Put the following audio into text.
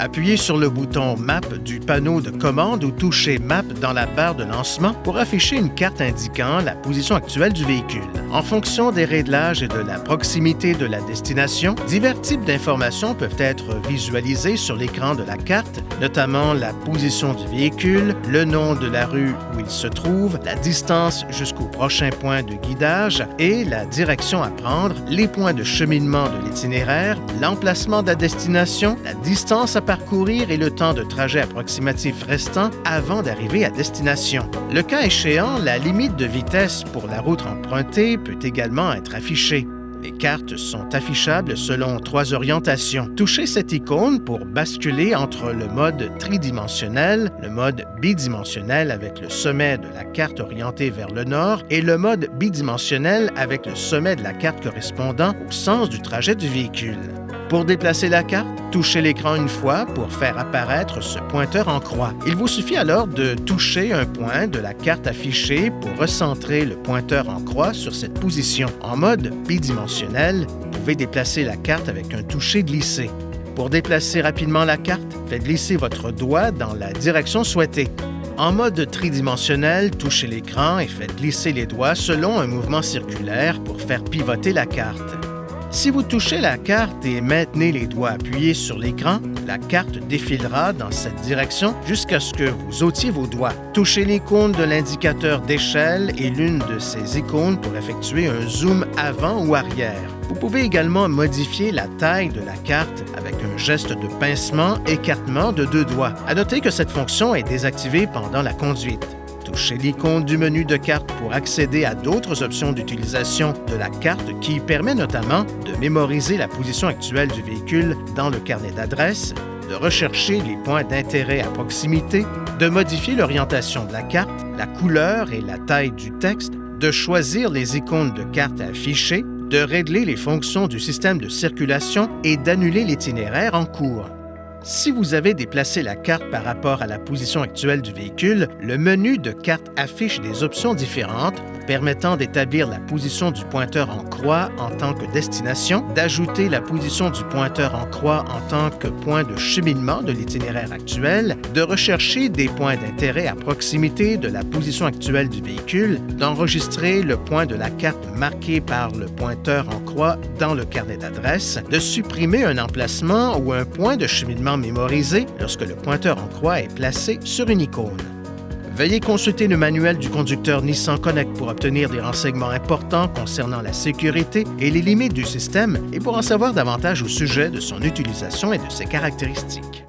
Appuyez sur le bouton Map du panneau de commande ou touchez Map dans la barre de lancement pour afficher une carte indiquant la position actuelle du véhicule. En fonction des réglages et de la proximité de la destination, divers types d'informations peuvent être visualisées sur l'écran de la carte, notamment la position du véhicule, le nom de la rue où il se trouve, la distance jusqu'au prochain point de guidage et la direction à prendre, les points de cheminement de l'itinéraire, l'emplacement de la destination, la distance à parcourir et le temps de trajet approximatif restant avant d'arriver à destination. Le cas échéant, la limite de vitesse pour la route empruntée peut également être affichée. Les cartes sont affichables selon 3 orientations. Touchez cette icône pour basculer entre le mode tridimensionnel, le mode bidimensionnel avec le sommet de la carte orienté vers le nord et le mode bidimensionnel avec le sommet de la carte correspondant au sens du trajet du véhicule. Pour déplacer la carte, touchez l'écran une fois pour faire apparaître ce pointeur en croix. Il vous suffit alors de toucher un point de la carte affichée pour recentrer le pointeur en croix sur cette position. En mode bidimensionnel, vous pouvez déplacer la carte avec un toucher glissé. Pour déplacer rapidement la carte, faites glisser votre doigt dans la direction souhaitée. En mode tridimensionnel, touchez l'écran et faites glisser les doigts selon un mouvement circulaire pour faire pivoter la carte. Si vous touchez la carte et maintenez les doigts appuyés sur l'écran, la carte défilera dans cette direction jusqu'à ce que vous ôtiez vos doigts. Touchez l'icône de l'indicateur d'échelle et l'une de ces icônes pour effectuer un zoom avant ou arrière. Vous pouvez également modifier la taille de la carte avec un geste de pincement, écartement de 2 doigts. À noter que cette fonction est désactivée pendant la conduite. Touchez l'icône du menu de carte pour accéder à d'autres options d'utilisation de la carte qui permet notamment de mémoriser la position actuelle du véhicule dans le carnet d'adresses, de rechercher les points d'intérêt à proximité, de modifier l'orientation de la carte, la couleur et la taille du texte, de choisir les icônes de carte à afficher, de régler les fonctions du système de circulation et d'annuler l'itinéraire en cours. Si vous avez déplacé la carte par rapport à la position actuelle du véhicule, le menu de carte affiche des options différentes vous permettant d'établir la position du pointeur en croix en tant que destination, d'ajouter la position du pointeur en croix en tant que point de cheminement de l'itinéraire actuel, de rechercher des points d'intérêt à proximité de la position actuelle du véhicule, d'enregistrer le point de la carte marqué par le pointeur en croix dans le carnet d'adresses, de supprimer un emplacement ou un point de cheminement mémorisé lorsque le pointeur en croix est placé sur une icône. Veuillez consulter le manuel du conducteur Nissan Connect pour obtenir des renseignements importants concernant la sécurité et les limites du système et pour en savoir davantage au sujet de son utilisation et de ses caractéristiques.